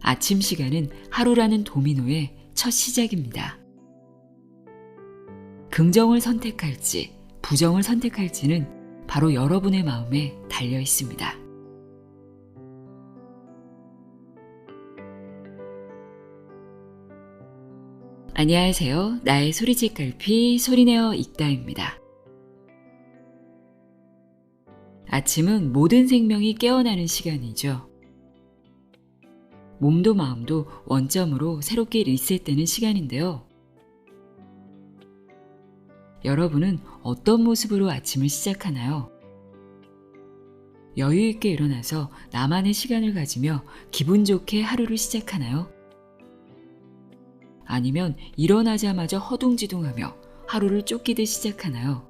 아침 시간은 하루라는 도미노의 첫 시작입니다. 긍정을 선택할지, 부정을 선택할지는 바로 여러분의 마음에 달려 있습니다. 안녕하세요. 나의 소리집 갈피 소리내어 읽다입니다. 아침은 모든 생명이 깨어나는 시간이죠. 몸도 마음도 원점으로 새롭게 리셋되는 시간인데요. 여러분은 어떤 모습으로 아침을 시작하나요? 여유 있게 일어나서 나만의 시간을 가지며 기분 좋게 하루를 시작하나요? 아니면 일어나자마자 허둥지둥하며 하루를 쫓기듯 시작하나요?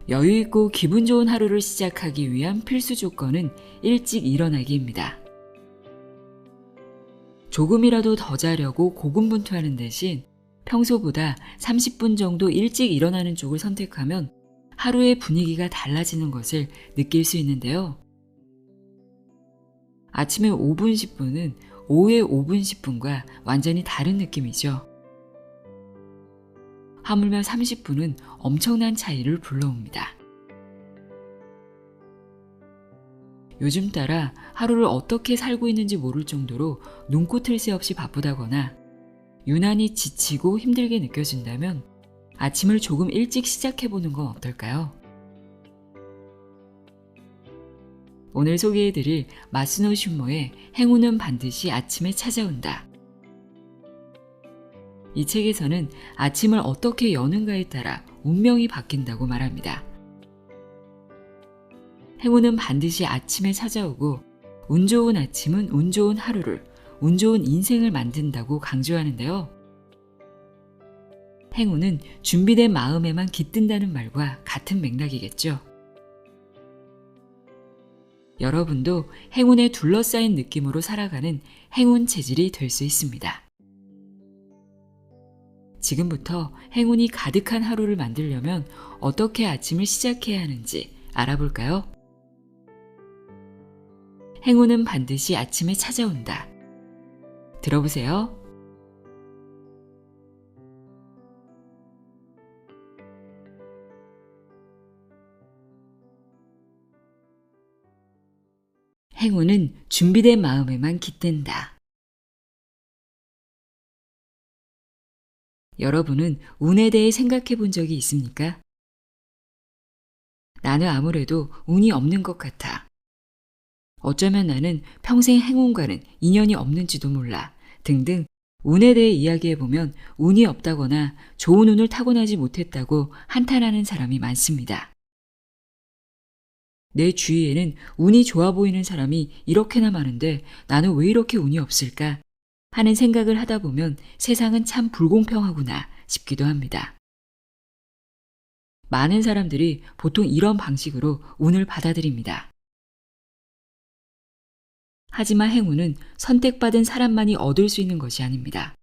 여유 있고 기분 좋은 하루를 시작하기 위한 필수 조건은 일찍 일어나기입니다. 조금이라도 더 자려고 고군분투하는 대신 평소보다 30분 정도 일찍 일어나는 쪽을 선택하면 하루의 분위기가 달라지는 것을 느낄 수 있는데요. 아침에 5분 10분은 오후에 5분 10분과 완전히 다른 느낌이죠. 하물며 30분은 엄청난 차이를 불러옵니다. 요즘 따라 하루를 어떻게 살고 있는지 모를 정도로 눈코 틀 새 없이 바쁘다거나 유난히 지치고 힘들게 느껴진다면 아침을 조금 일찍 시작해보는 건 어떨까요? 오늘 소개해드릴 마스노 슈모의 행운은 반드시 아침에 찾아온다. 이 책에서는 아침을 어떻게 여는가에 따라 운명이 바뀐다고 말합니다. 행운은 반드시 아침에 찾아오고 운 좋은 아침은 운 좋은 하루를, 운 좋은 인생을 만든다고 강조하는데요. 행운은 준비된 마음에만 깃든다는 말과 같은 맥락이겠죠. 여러분도 행운에 둘러싸인 느낌으로 살아가는 행운 체질이 될 수 있습니다. 지금부터 행운이 가득한 하루를 만들려면 어떻게 아침을 시작해야 하는지 알아볼까요? 행운은 반드시 아침에 찾아온다. 들어보세요. 행운은 준비된 마음에만 깃든다. 여러분은 운에 대해 생각해 본 적이 있습니까? 나는 아무래도 운이 없는 것 같아. 어쩌면 나는 평생 행운과는 인연이 없는지도 몰라. 등등 운에 대해 이야기해보면 운이 없다거나 좋은 운을 타고나지 못했다고 한탄하는 사람이 많습니다. 내 주위에는 운이 좋아 보이는 사람이 이렇게나 많은데 나는 왜 이렇게 운이 없을까 하는 생각을 하다 보면 세상은 참 불공평하구나 싶기도 합니다. 많은 사람들이 보통 이런 방식으로 운을 받아들입니다. 하지만 행운은 선택받은 사람만이 얻을 수 있는 것이 아닙니다.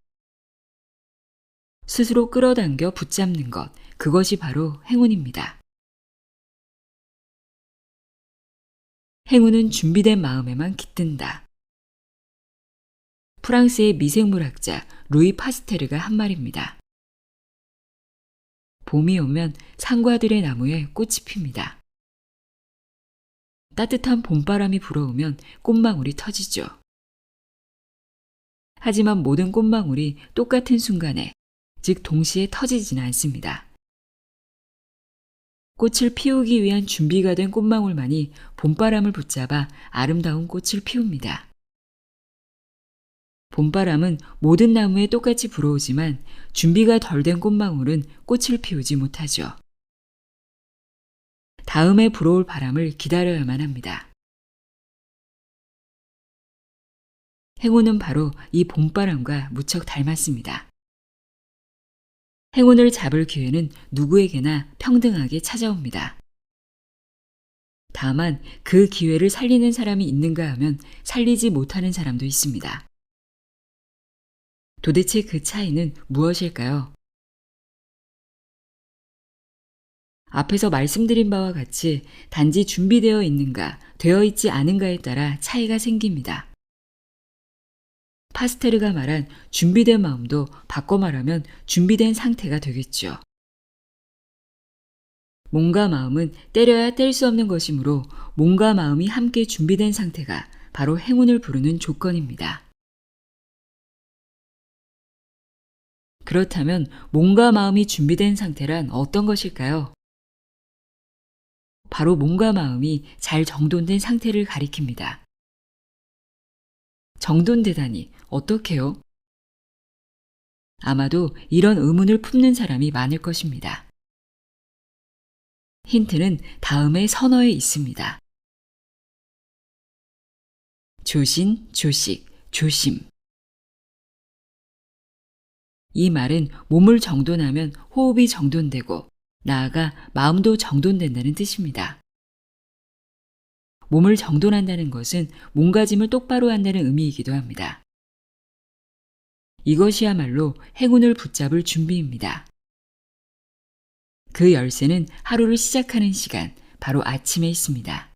스스로 끌어당겨 붙잡는 것, 그것이 바로 행운입니다. 행운은 준비된 마음에만 깃든다. 프랑스의 미생물학자 루이 파스테르가 한 말입니다. 봄이 오면 상과들의 나무에 꽃이 핍니다. 따뜻한 봄바람이 불어오면 꽃망울이 터지죠. 하지만 모든 꽃망울이 똑같은 순간에, 즉 동시에 터지지는 않습니다. 꽃을 피우기 위한 준비가 된 꽃망울만이 봄바람을 붙잡아 아름다운 꽃을 피웁니다. 봄바람은 모든 나무에 똑같이 불어오지만 준비가 덜 된 꽃망울은 꽃을 피우지 못하죠. 다음에 불어올 바람을 기다려야만 합니다. 행운은 바로 이 봄바람과 무척 닮았습니다. 행운을 잡을 기회는 누구에게나 평등하게 찾아옵니다. 다만 그 기회를 살리는 사람이 있는가 하면 살리지 못하는 사람도 있습니다. 도대체 그 차이는 무엇일까요? 앞에서 말씀드린 바와 같이 단지 준비되어 있는가, 되어 있지 않은가에 따라 차이가 생깁니다. 파스테르가 말한 준비된 마음도 바꿔 말하면 준비된 상태가 되겠죠. 몸과 마음은 때려야 뗄 수 없는 것이므로 몸과 마음이 함께 준비된 상태가 바로 행운을 부르는 조건입니다. 그렇다면 몸과 마음이 준비된 상태란 어떤 것일까요? 바로 몸과 마음이 잘 정돈된 상태를 가리킵니다. 정돈되다니 어떻게요? 아마도 이런 의문을 품는 사람이 많을 것입니다. 힌트는 다음의 선어에 있습니다. 조신, 조식, 조심. 이 말은 몸을 정돈하면 호흡이 정돈되고 나아가 마음도 정돈된다는 뜻입니다. 몸을 정돈한다는 것은 몸가짐을 똑바로 한다는 의미이기도 합니다. 이것이야말로 행운을 붙잡을 준비입니다. 그 열쇠는 하루를 시작하는 시간, 바로 아침에 있습니다.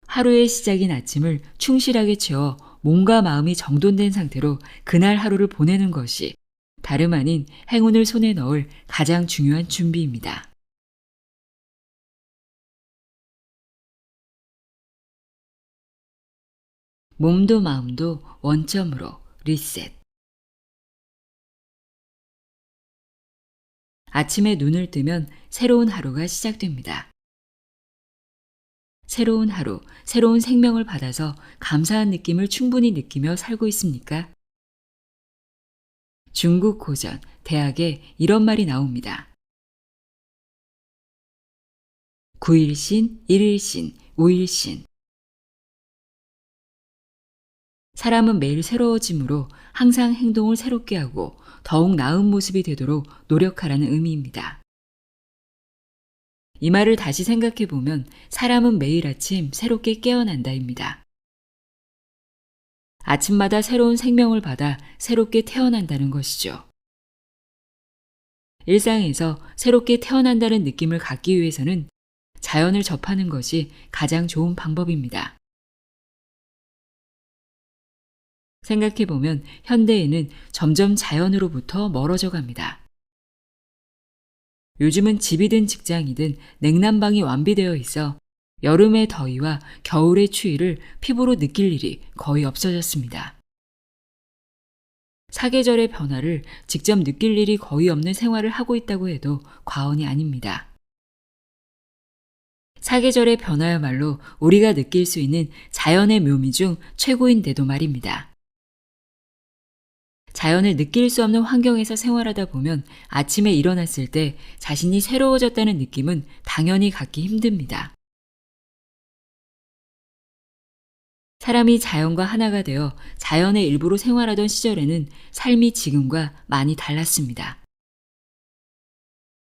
하루의 시작인 아침을 충실하게 채워 몸과 마음이 정돈된 상태로 그날 하루를 보내는 것이 다름 아닌 행운을 손에 넣을 가장 중요한 준비입니다. 몸도 마음도 원점으로 리셋. 아침에 눈을 뜨면 새로운 하루가 시작됩니다. 새로운 하루, 새로운 생명을 받아서 감사한 느낌을 충분히 느끼며 살고 있습니까? 중국 고전, 대학에 이런 말이 나옵니다. 9일신, 1일신, 5일신. 사람은 매일 새로워짐으로 항상 행동을 새롭게 하고 더욱 나은 모습이 되도록 노력하라는 의미입니다. 이 말을 다시 생각해 보면 사람은 매일 아침 새롭게 깨어난다입니다. 아침마다 새로운 생명을 받아 새롭게 태어난다는 것이죠. 일상에서 새롭게 태어난다는 느낌을 갖기 위해서는 자연을 접하는 것이 가장 좋은 방법입니다. 생각해보면 현대에는 점점 자연으로부터 멀어져 갑니다. 요즘은 집이든 직장이든 냉난방이 완비되어 있어 여름의 더위와 겨울의 추위를 피부로 느낄 일이 거의 없어졌습니다. 사계절의 변화를 직접 느낄 일이 거의 없는 생활을 하고 있다고 해도 과언이 아닙니다. 사계절의 변화야말로 우리가 느낄 수 있는 자연의 묘미 중 최고인데도 말입니다. 자연을 느낄 수 없는 환경에서 생활하다 보면 아침에 일어났을 때 자신이 새로워졌다는 느낌은 당연히 갖기 힘듭니다. 사람이 자연과 하나가 되어 자연의 일부로 생활하던 시절에는 삶이 지금과 많이 달랐습니다.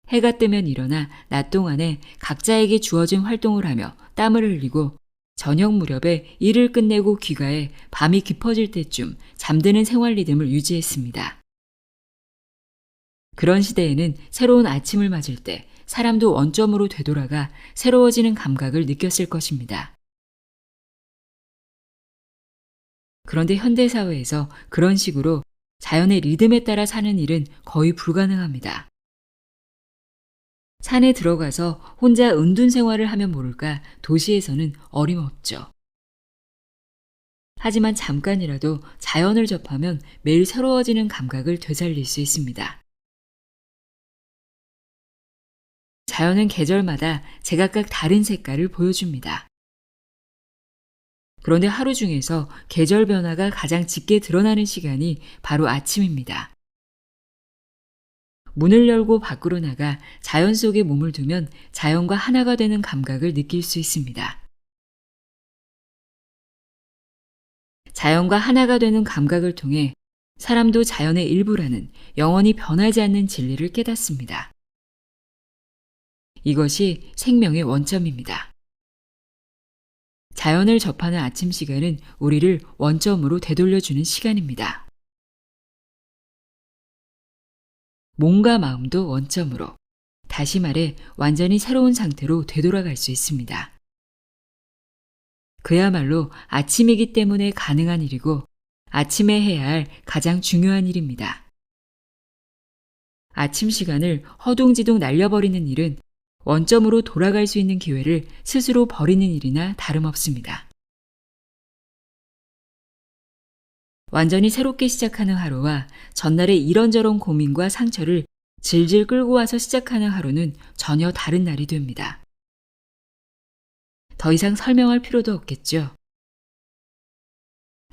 해가 뜨면 일어나 낮 동안에 각자에게 주어진 활동을 하며 땀을 흘리고 저녁 무렵에 일을 끝내고 귀가해 밤이 깊어질 때쯤 잠드는 생활 리듬을 유지했습니다. 그런 시대에는 새로운 아침을 맞을 때 사람도 원점으로 되돌아가 새로워지는 감각을 느꼈을 것입니다. 그런데 현대사회에서 그런 식으로 자연의 리듬에 따라 사는 일은 거의 불가능합니다. 산에 들어가서 혼자 은둔 생활을 하면 모를까 도시에서는 어림없죠. 하지만 잠깐이라도 자연을 접하면 매일 새로워지는 감각을 되살릴 수 있습니다. 자연은 계절마다 제각각 다른 색깔을 보여줍니다. 그런데 하루 중에서 계절 변화가 가장 짙게 드러나는 시간이 바로 아침입니다. 문을 열고 밖으로 나가 자연 속에 몸을 두면 자연과 하나가 되는 감각을 느낄 수 있습니다. 자연과 하나가 되는 감각을 통해 사람도 자연의 일부라는 영원히 변하지 않는 진리를 깨닫습니다. 이것이 생명의 원점입니다. 자연을 접하는 아침 시간은 우리를 원점으로 되돌려주는 시간입니다. 몸과 마음도 원점으로, 다시 말해 완전히 새로운 상태로 되돌아갈 수 있습니다. 그야말로 아침이기 때문에 가능한 일이고 아침에 해야 할 가장 중요한 일입니다. 아침 시간을 허둥지둥 날려버리는 일은 원점으로 돌아갈 수 있는 기회를 스스로 버리는 일이나 다름없습니다. 완전히 새롭게 시작하는 하루와 전날의 이런저런 고민과 상처를 질질 끌고 와서 시작하는 하루는 전혀 다른 날이 됩니다. 더 이상 설명할 필요도 없겠죠.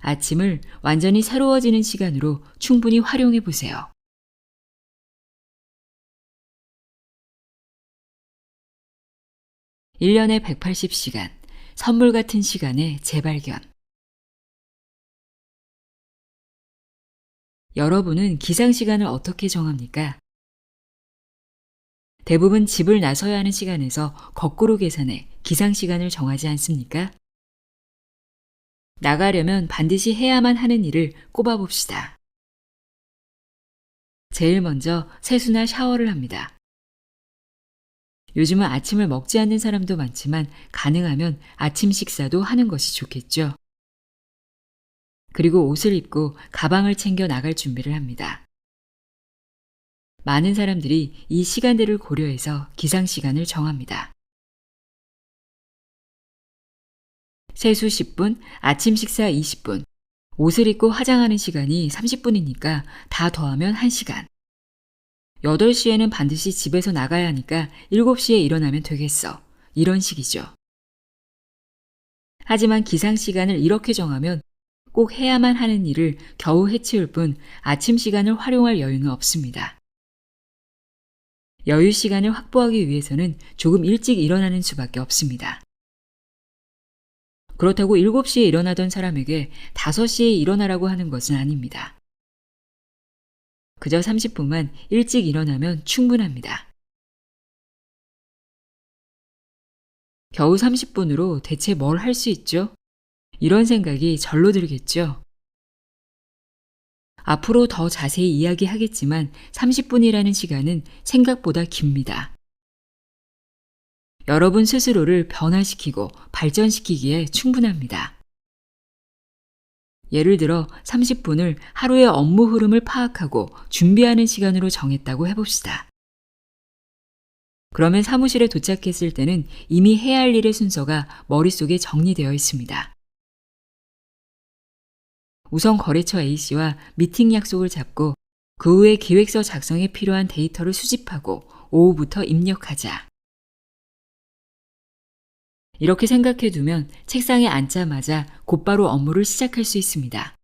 아침을 완전히 새로워지는 시간으로 충분히 활용해 보세요. (1년에) 180시간, 선물 같은 시간의 재발견. 여러분은 기상시간을 어떻게 정합니까? 대부분 집을 나서야 하는 시간에서 거꾸로 계산해 기상시간을 정하지 않습니까? 나가려면 반드시 해야만 하는 일을 꼽아봅시다. 제일 먼저 세수나 샤워를 합니다. 요즘은 아침을 먹지 않는 사람도 많지만 가능하면 아침 식사도 하는 것이 좋겠죠. 그리고 옷을 입고 가방을 챙겨 나갈 준비를 합니다. 많은 사람들이 이 시간대를 고려해서 기상시간을 정합니다. 세수 10분, 아침 식사 20분, 옷을 입고 화장하는 시간이 30분이니까 다 더하면 1시간. 8시에는 반드시 집에서 나가야 하니까 7시에 일어나면 되겠어. 이런 식이죠. 하지만 기상시간을 이렇게 정하면 꼭 해야만 하는 일을 겨우 해치울 뿐 아침 시간을 활용할 여유는 없습니다. 여유 시간을 확보하기 위해서는 조금 일찍 일어나는 수밖에 없습니다. 그렇다고 7시에 일어나던 사람에게 5시에 일어나라고 하는 것은 아닙니다. 그저 30분만 일찍 일어나면 충분합니다. 겨우 30분으로 대체 뭘 할 수 있죠? 이런 생각이 절로 들겠죠? 앞으로 더 자세히 이야기하겠지만 30분이라는 시간은 생각보다 깁니다. 여러분 스스로를 변화시키고 발전시키기에 충분합니다. 예를 들어 30분을 하루의 업무 흐름을 파악하고 준비하는 시간으로 정했다고 해봅시다. 그러면 사무실에 도착했을 때는 이미 해야 할 일의 순서가 머릿속에 정리되어 있습니다. 우선 거래처 A씨와 미팅 약속을 잡고 그 후에 기획서 작성에 필요한 데이터를 수집하고 오후부터 입력하자. 이렇게 생각해 두면 책상에 앉자마자 곧바로 업무를 시작할 수 있습니다.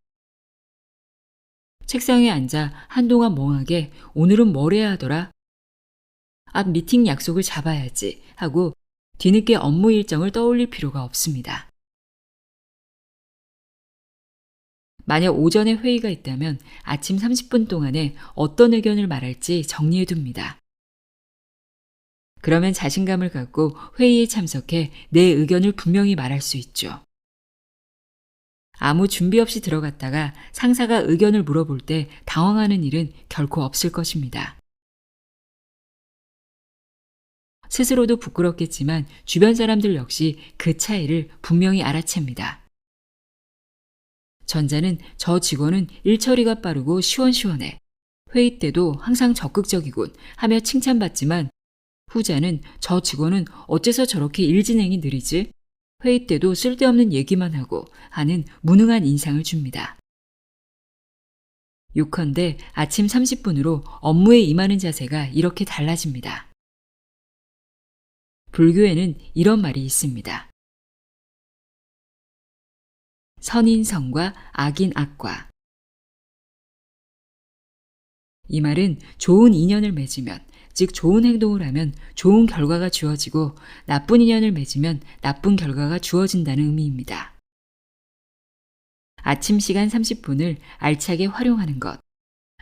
책상에 앉아 한동안 멍하게 오늘은 뭘 해야 하더라? 앞 미팅 약속을 잡아야지 하고 뒤늦게 업무 일정을 떠올릴 필요가 없습니다. 만약 오전에 회의가 있다면 아침 30분 동안에 어떤 의견을 말할지 정리해 둡니다. 그러면 자신감을 갖고 회의에 참석해 내 의견을 분명히 말할 수 있죠. 아무 준비 없이 들어갔다가 상사가 의견을 물어볼 때 당황하는 일은 결코 없을 것입니다. 스스로도 부끄럽겠지만 주변 사람들 역시 그 차이를 분명히 알아챕니다. 전자는 저 직원은 일 처리가 빠르고 시원시원해. 회의 때도 항상 적극적이군 하며 칭찬받지만 후자는 저 직원은 어째서 저렇게 일 진행이 느리지? 회의 때도 쓸데없는 얘기만 하고 하는 무능한 인상을 줍니다. 요컨대 아침 30분으로 업무에 임하는 자세가 이렇게 달라집니다. 불교에는 이런 말이 있습니다. 선인 선과 악인 악과. 이 말은 좋은 인연을 맺으면, 즉 좋은 행동을 하면 좋은 결과가 주어지고 나쁜 인연을 맺으면 나쁜 결과가 주어진다는 의미입니다. 아침 시간 30분을 알차게 활용하는 것,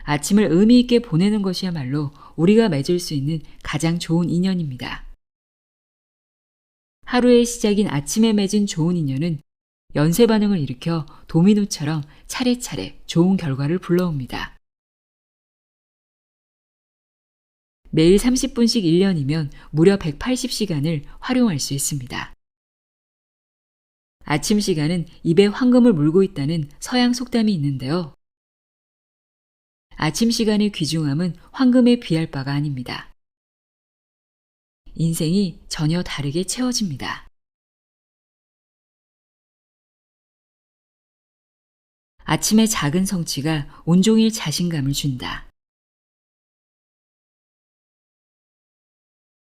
아침을 의미 있게 보내는 것이야말로 우리가 맺을 수 있는 가장 좋은 인연입니다. 하루의 시작인 아침에 맺은 좋은 인연은 연쇄 반응을 일으켜 도미노처럼 차례차례 좋은 결과를 불러옵니다. 매일 30분씩 1년이면 무려 180시간을 활용할 수 있습니다. 아침 시간은 입에 황금을 물고 있다는 서양 속담이 있는데요. 아침 시간의 귀중함은 황금에 비할 바가 아닙니다. 인생이 전혀 다르게 채워집니다. 아침의 작은 성취가 온종일 자신감을 준다.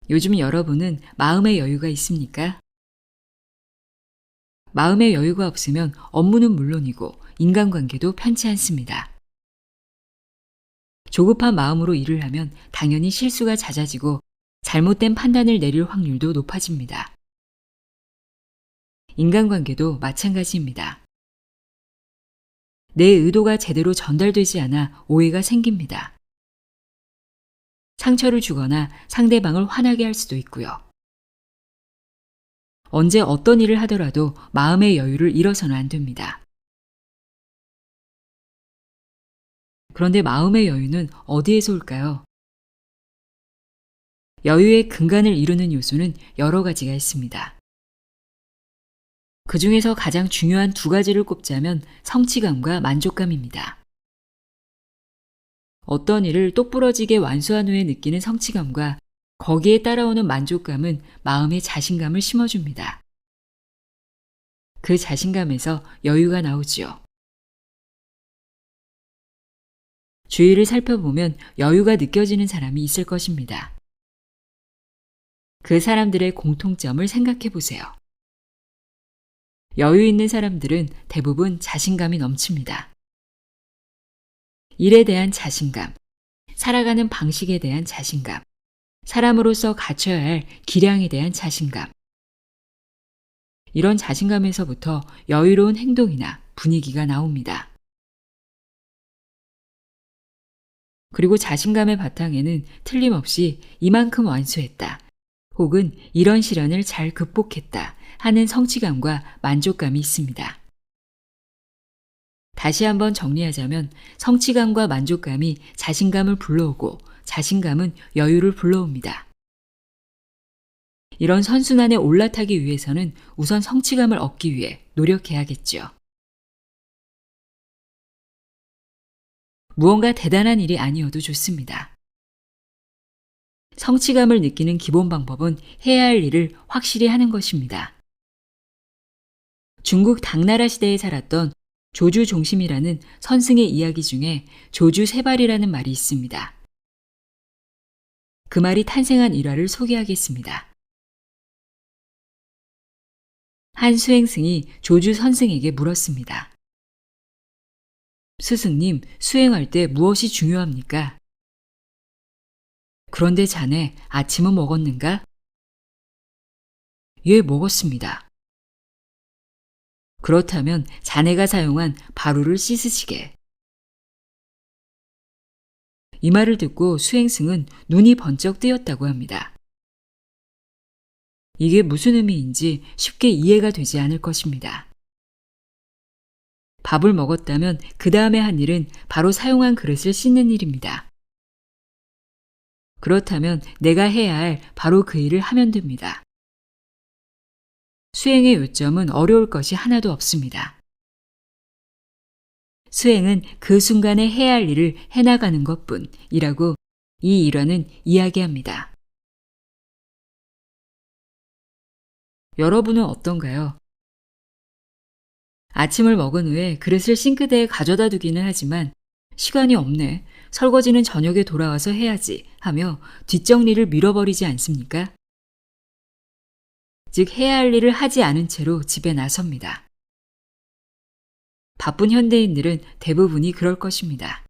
요즘 여러분은 마음의 여유가 있습니까? 마음의 여유가 없으면 업무는 물론이고 인간관계도 편치 않습니다. 조급한 마음으로 일을 하면 당연히 실수가 잦아지고 잘못된 판단을 내릴 확률도 높아집니다. 인간관계도 마찬가지입니다. 내 의도가 제대로 전달되지 않아 오해가 생깁니다. 상처를 주거나 상대방을 화나게 할 수도 있고요. 언제 어떤 일을 하더라도 마음의 여유를 잃어서는 안 됩니다. 그런데 마음의 여유는 어디에서 올까요? 여유의 근간을 이루는 요소는 여러 가지가 있습니다. 그 중에서 가장 중요한 두 가지를 꼽자면 성취감과 만족감입니다. 어떤 일을 똑부러지게 완수한 후에 느끼는 성취감과 거기에 따라오는 만족감은 마음에 자신감을 심어줍니다. 그 자신감에서 여유가 나오지요. 주위를 살펴보면 여유가 느껴지는 사람이 있을 것입니다. 그 사람들의 공통점을 생각해 보세요. 여유 있는 사람들은 대부분 자신감이 넘칩니다. 일에 대한 자신감, 살아가는 방식에 대한 자신감, 사람으로서 갖춰야 할 기량에 대한 자신감. 이런 자신감에서부터 여유로운 행동이나 분위기가 나옵니다. 그리고 자신감의 바탕에는 틀림없이 이만큼 완수했다, 혹은 이런 시련을 잘 극복했다 하는 성취감과 만족감이 있습니다. 다시 한번 정리하자면 성취감과 만족감이 자신감을 불러오고 자신감은 여유를 불러옵니다. 이런 선순환에 올라타기 위해서는 우선 성취감을 얻기 위해 노력해야겠죠. 무언가 대단한 일이 아니어도 좋습니다. 성취감을 느끼는 기본 방법은 해야 할 일을 확실히 하는 것입니다. 중국 당나라 시대에 살았던 조주 종심이라는 선승의 이야기 중에 조주 세발이라는 말이 있습니다. 그 말이 탄생한 일화를 소개하겠습니다. 한 수행승이 조주 선승에게 물었습니다. 스승님, 수행할 때 무엇이 중요합니까? 그런데 자네 아침은 먹었는가? 예, 먹었습니다. 그렇다면 자네가 사용한 바루를 씻으시게. 이 말을 듣고 수행승은 눈이 번쩍 뜨였다고 합니다. 이게 무슨 의미인지 쉽게 이해가 되지 않을 것입니다. 밥을 먹었다면 그 다음에 한 일은 바로 사용한 그릇을 씻는 일입니다. 그렇다면 내가 해야 할 바로 그 일을 하면 됩니다. 수행의 요점은 어려울 것이 하나도 없습니다. 수행은 그 순간에 해야 할 일을 해나가는 것뿐이라고 이 일화는 이야기합니다. 여러분은 어떤가요? 아침을 먹은 후에 그릇을 싱크대에 가져다 두기는 하지만 시간이 없네, 설거지는 저녁에 돌아와서 해야지 하며 뒷정리를 미뤄버리지 않습니까? 즉 해야 할 일을 하지 않은 채로 집에 나섭니다. 바쁜 현대인들은 대부분이 그럴 것입니다.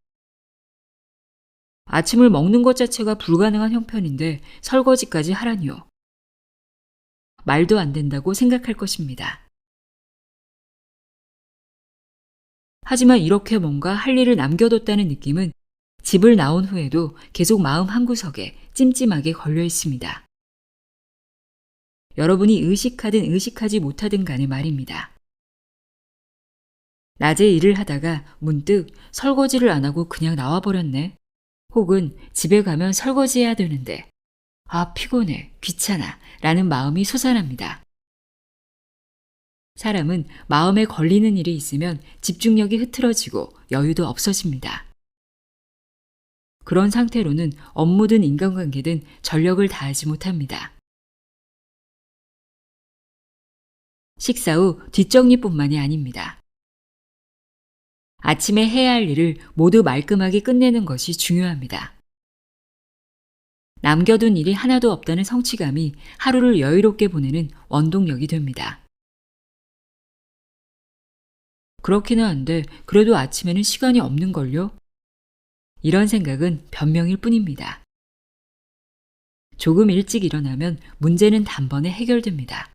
아침을 먹는 것 자체가 불가능한 형편인데 설거지까지 하라니요. 말도 안 된다고 생각할 것입니다. 하지만 이렇게 뭔가 할 일을 남겨뒀다는 느낌은 집을 나온 후에도 계속 마음 한구석에 찜찜하게 걸려 있습니다. 여러분이 의식하든 의식하지 못하든 간에 말입니다. 낮에 일을 하다가 문득 설거지를 안 하고 그냥 나와버렸네. 혹은 집에 가면 설거지해야 되는데, 아, 피곤해, 귀찮아, 라는 마음이 솟아납니다. 사람은 마음에 걸리는 일이 있으면 집중력이 흐트러지고 여유도 없어집니다. 그런 상태로는 업무든 인간관계든 전력을 다하지 못합니다. 식사 후 뒷정리뿐만이 아닙니다. 아침에 해야 할 일을 모두 말끔하게 끝내는 것이 중요합니다. 남겨둔 일이 하나도 없다는 성취감이 하루를 여유롭게 보내는 원동력이 됩니다. 그렇기는 한데 그래도 아침에는 시간이 없는걸요? 이런 생각은 변명일 뿐입니다. 조금 일찍 일어나면 문제는 단번에 해결됩니다.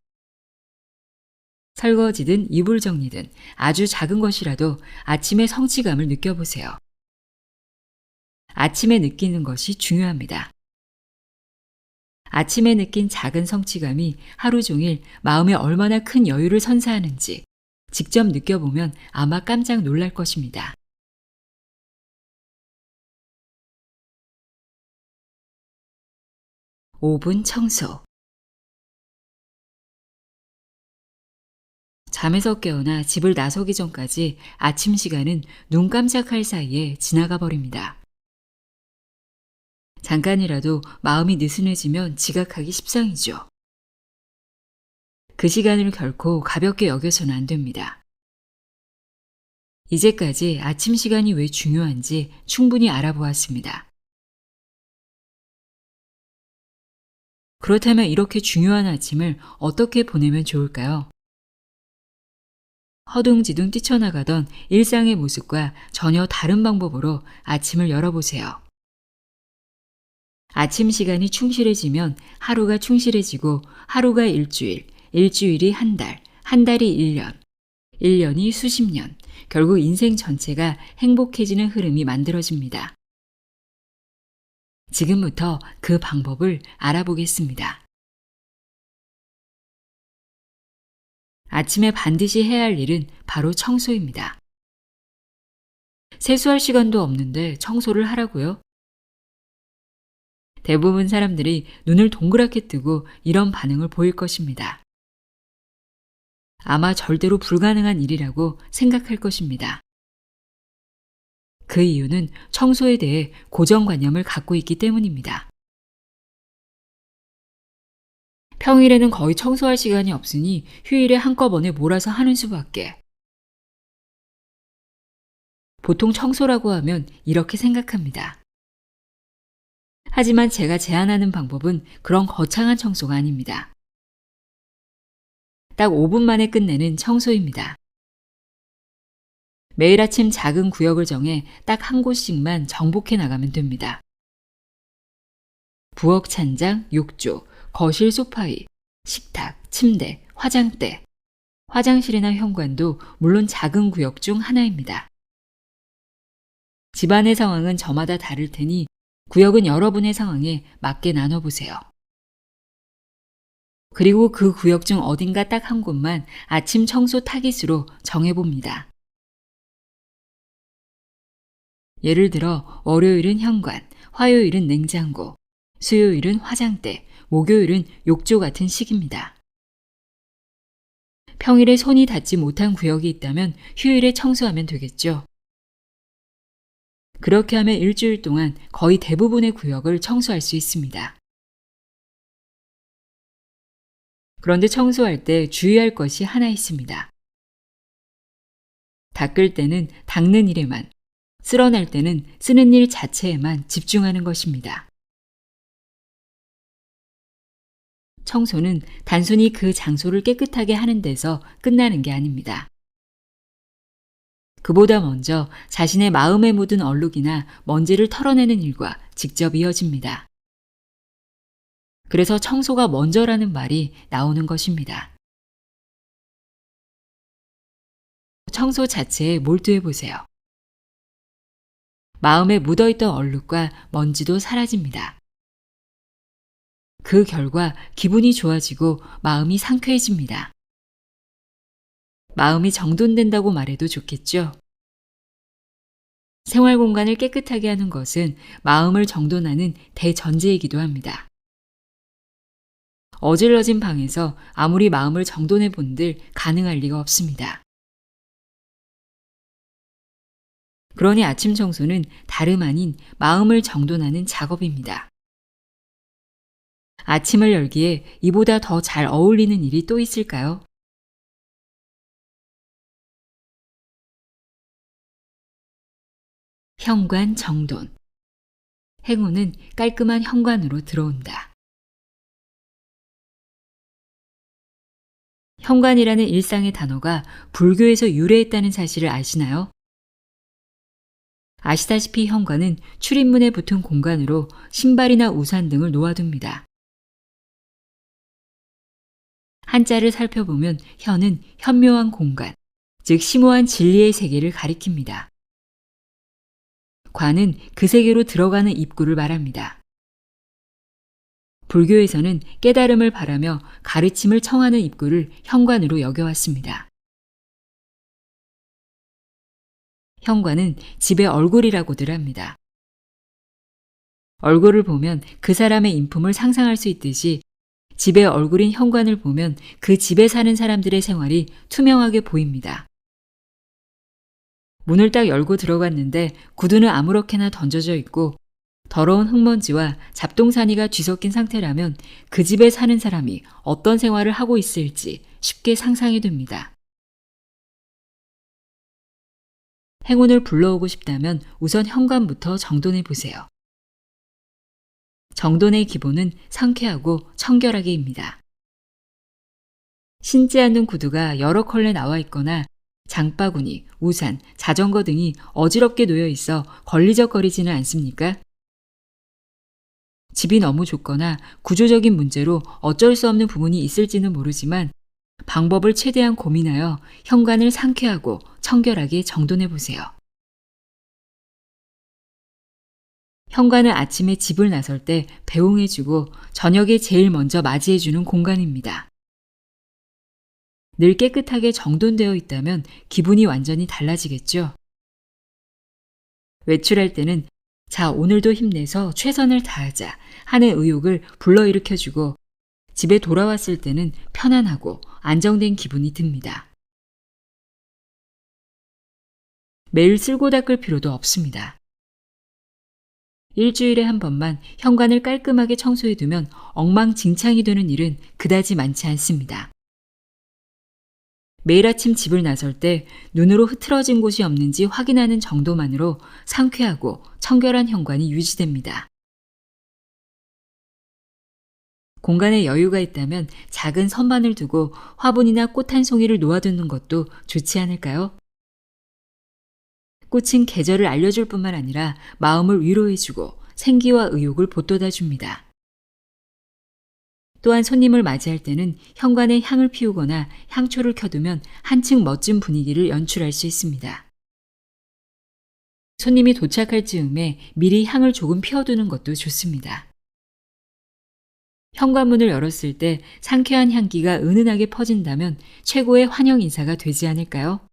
설거지든 이불 정리든 아주 작은 것이라도 아침의 성취감을 느껴보세요. 아침에 느끼는 것이 중요합니다. 아침에 느낀 작은 성취감이 하루 종일 마음에 얼마나 큰 여유를 선사하는지 직접 느껴보면 아마 깜짝 놀랄 것입니다. 5분 청소. 잠에서 깨어나 집을 나서기 전까지 아침 시간은 눈 깜짝할 사이에 지나가 버립니다. 잠깐이라도 마음이 느슨해지면 지각하기 십상이죠. 그 시간을 결코 가볍게 여겨서는 안 됩니다. 이제까지 아침 시간이 왜 중요한지 충분히 알아보았습니다. 그렇다면 이렇게 중요한 아침을 어떻게 보내면 좋을까요? 허둥지둥 뛰쳐나가던 일상의 모습과 전혀 다른 방법으로 아침을 열어보세요. 아침 시간이 충실해지면 하루가 충실해지고 하루가 일주일, 일주일이 한 달, 한 달이 1년, 1년이 수십 년, 결국 인생 전체가 행복해지는 흐름이 만들어집니다. 지금부터 그 방법을 알아보겠습니다. 아침에 반드시 해야 할 일은 바로 청소입니다. 세수할 시간도 없는데 청소를 하라고요? 대부분 사람들이 눈을 동그랗게 뜨고 이런 반응을 보일 것입니다. 아마 절대로 불가능한 일이라고 생각할 것입니다. 그 이유는 청소에 대해 고정관념을 갖고 있기 때문입니다. 평일에는 거의 청소할 시간이 없으니 휴일에 한꺼번에 몰아서 하는 수밖에. 보통 청소라고 하면 이렇게 생각합니다. 하지만 제가 제안하는 방법은 그런 거창한 청소가 아닙니다. 딱 5분 만에 끝내는 청소입니다. 매일 아침 작은 구역을 정해 딱 한 곳씩만 정복해 나가면 됩니다. 부엌 찬장, 욕조, 거실 소파 위, 식탁, 침대, 화장대, 화장실이나 현관도 물론 작은 구역 중 하나입니다. 집안의 상황은 저마다 다를 테니 구역은 여러분의 상황에 맞게 나눠보세요. 그리고 그 구역 중 어딘가 딱 한 곳만 아침 청소 타깃으로 정해봅니다. 예를 들어 월요일은 현관, 화요일은 냉장고, 수요일은 화장대, 목요일은 욕조 같은 식입니다. 평일에 손이 닿지 못한 구역이 있다면 휴일에 청소하면 되겠죠. 그렇게 하면 일주일 동안 거의 대부분의 구역을 청소할 수 있습니다. 그런데 청소할 때 주의할 것이 하나 있습니다. 닦을 때는 닦는 일에만, 쓸어낼 때는 쓰는 일 자체에만 집중하는 것입니다. 청소는 단순히 그 장소를 깨끗하게 하는 데서 끝나는 게 아닙니다. 그보다 먼저 자신의 마음에 묻은 얼룩이나 먼지를 털어내는 일과 직접 이어집니다. 그래서 청소가 먼저라는 말이 나오는 것입니다. 청소 자체에 몰두해 보세요. 마음에 묻어있던 얼룩과 먼지도 사라집니다. 그 결과 기분이 좋아지고 마음이 상쾌해집니다. 마음이 정돈된다고 말해도 좋겠죠? 생활 공간을 깨끗하게 하는 것은 마음을 정돈하는 대전제이기도 합니다. 어질러진 방에서 아무리 마음을 정돈해 본들 가능할 리가 없습니다. 그러니 아침 청소는 다름 아닌 마음을 정돈하는 작업입니다. 아침을 열기에 이보다 더 잘 어울리는 일이 또 있을까요? 현관 정돈. 행운은 깔끔한 현관으로 들어온다. 현관이라는 일상의 단어가 불교에서 유래했다는 사실을 아시나요? 아시다시피 현관은 출입문에 붙은 공간으로 신발이나 우산 등을 놓아둡니다. 한자를 살펴보면 현은 현묘한 공간, 즉 심오한 진리의 세계를 가리킵니다. 관은 그 세계로 들어가는 입구를 말합니다. 불교에서는 깨달음을 바라며 가르침을 청하는 입구를 현관으로 여겨왔습니다. 현관은 집의 얼굴이라고들 합니다. 얼굴을 보면 그 사람의 인품을 상상할 수 있듯이 집의 얼굴인 현관을 보면 그 집에 사는 사람들의 생활이 투명하게 보입니다. 문을 딱 열고 들어갔는데 구두는 아무렇게나 던져져 있고 더러운 흙먼지와 잡동사니가 뒤섞인 상태라면 그 집에 사는 사람이 어떤 생활을 하고 있을지 쉽게 상상이 됩니다. 행운을 불러오고 싶다면 우선 현관부터 정돈해 보세요. 정돈의 기본은 상쾌하고 청결하게입니다. 신지 않는 구두가 여러 컬레 나와 있거나 장바구니, 우산, 자전거 등이 어지럽게 놓여 있어 걸리적거리지는 않습니까? 집이 너무 좁거나 구조적인 문제로 어쩔 수 없는 부분이 있을지는 모르지만 방법을 최대한 고민하여 현관을 상쾌하고 청결하게 정돈해 보세요. 현관은 아침에 집을 나설 때 배웅해주고 저녁에 제일 먼저 맞이해주는 공간입니다. 늘 깨끗하게 정돈되어 있다면 기분이 완전히 달라지겠죠. 외출할 때는 자, 오늘도 힘내서 최선을 다하자 하는 의욕을 불러일으켜주고 집에 돌아왔을 때는 편안하고 안정된 기분이 듭니다. 매일 쓸고 닦을 필요도 없습니다. 일주일에 한 번만 현관을 깔끔하게 청소해두면 엉망진창이 되는 일은 그다지 많지 않습니다. 매일 아침 집을 나설 때 눈으로 흐트러진 곳이 없는지 확인하는 정도만으로 상쾌하고 청결한 현관이 유지됩니다. 공간에 여유가 있다면 작은 선반을 두고 화분이나 꽃 한 송이를 놓아두는 것도 좋지 않을까요? 꽃은 계절을 알려줄 뿐만 아니라 마음을 위로해주고 생기와 의욕을 북돋아줍니다. 또한 손님을 맞이할 때는 현관에 향을 피우거나 향초를 켜두면 한층 멋진 분위기를 연출할 수 있습니다. 손님이 도착할 즈음에 미리 향을 조금 피워두는 것도 좋습니다. 현관문을 열었을 때 상쾌한 향기가 은은하게 퍼진다면 최고의 환영 인사가 되지 않을까요?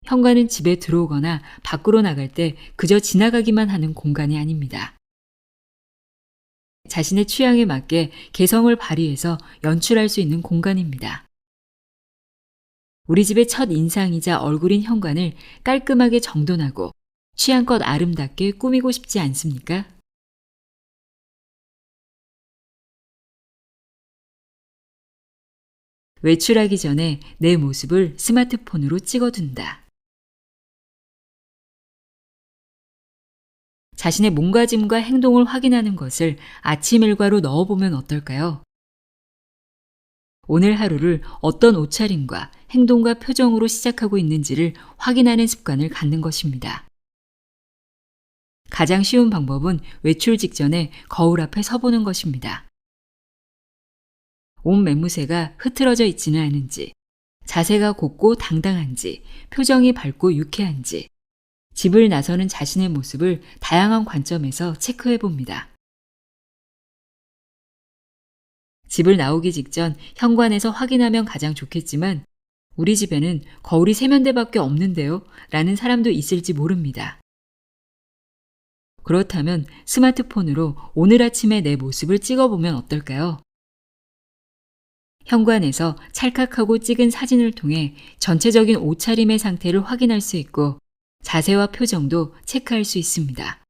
현관은 집에 들어오거나 밖으로 나갈 때 그저 지나가기만 하는 공간이 아닙니다. 자신의 취향에 맞게 개성을 발휘해서 연출할 수 있는 공간입니다. 우리 집의 첫 인상이자 얼굴인 현관을 깔끔하게 정돈하고 취향껏 아름답게 꾸미고 싶지 않습니까? 외출하기 전에 내 모습을 스마트폰으로 찍어둔다. 자신의 몸가짐과 행동을 확인하는 것을 아침 일과로 넣어보면 어떨까요? 오늘 하루를 어떤 옷차림과 행동과 표정으로 시작하고 있는지를 확인하는 습관을 갖는 것입니다. 가장 쉬운 방법은 외출 직전에 거울 앞에 서보는 것입니다. 옷 매무새가 흐트러져 있지는 않은지, 자세가 곧고 당당한지, 표정이 밝고 유쾌한지, 집을 나서는 자신의 모습을 다양한 관점에서 체크해 봅니다. 집을 나오기 직전 현관에서 확인하면 가장 좋겠지만 우리 집에는 거울이 세면대밖에 없는데요? 라는 사람도 있을지 모릅니다. 그렇다면 스마트폰으로 오늘 아침의 내 모습을 찍어보면 어떨까요? 현관에서 찰칵하고 찍은 사진을 통해 전체적인 옷차림의 상태를 확인할 수 있고 자세와 표정도 체크할 수 있습니다.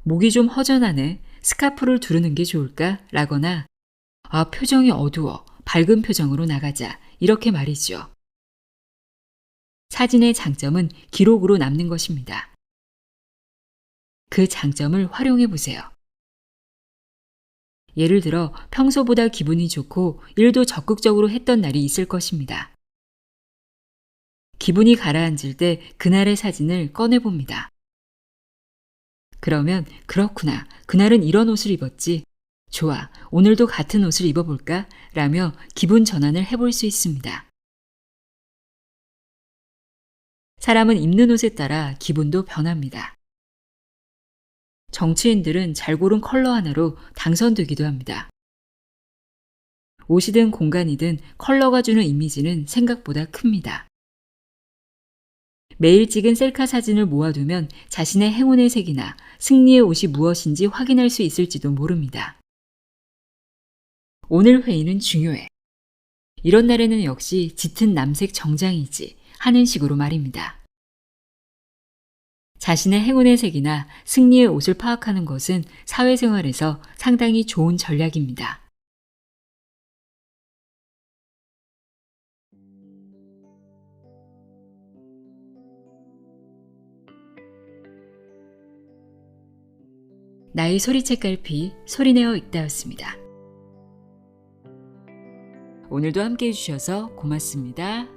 목이 좀 허전하네. 스카프를 두르는 게 좋을까? 라거나 아, 표정이 어두워. 밝은 표정으로 나가자. 이렇게 말이죠. 사진의 장점은 기록으로 남는 것입니다. 그 장점을 활용해 보세요. 예를 들어 평소보다 기분이 좋고 일도 적극적으로 했던 날이 있을 것입니다. 기분이 가라앉을 때 그날의 사진을 꺼내봅니다. 그러면 그렇구나. 그날은 이런 옷을 입었지. 좋아. 오늘도 같은 옷을 입어볼까? 라며 기분 전환을 해볼 수 있습니다. 사람은 입는 옷에 따라 기분도 변합니다. 정치인들은 잘 고른 컬러 하나로 당선되기도 합니다. 옷이든 공간이든 컬러가 주는 이미지는 생각보다 큽니다. 매일 찍은 셀카 사진을 모아두면 자신의 행운의 색이나 승리의 옷이 무엇인지 확인할 수 있을지도 모릅니다. 오늘 회의는 중요해. 이런 날에는 역시 짙은 남색 정장이지 하는 식으로 말입니다. 자신의 행운의 색이나 승리의 옷을 파악하는 것은 사회생활에서 상당히 좋은 전략입니다. 나의 소리책 갈피 소리내어 읽다였습니다. 오늘도 함께 해주셔서 고맙습니다.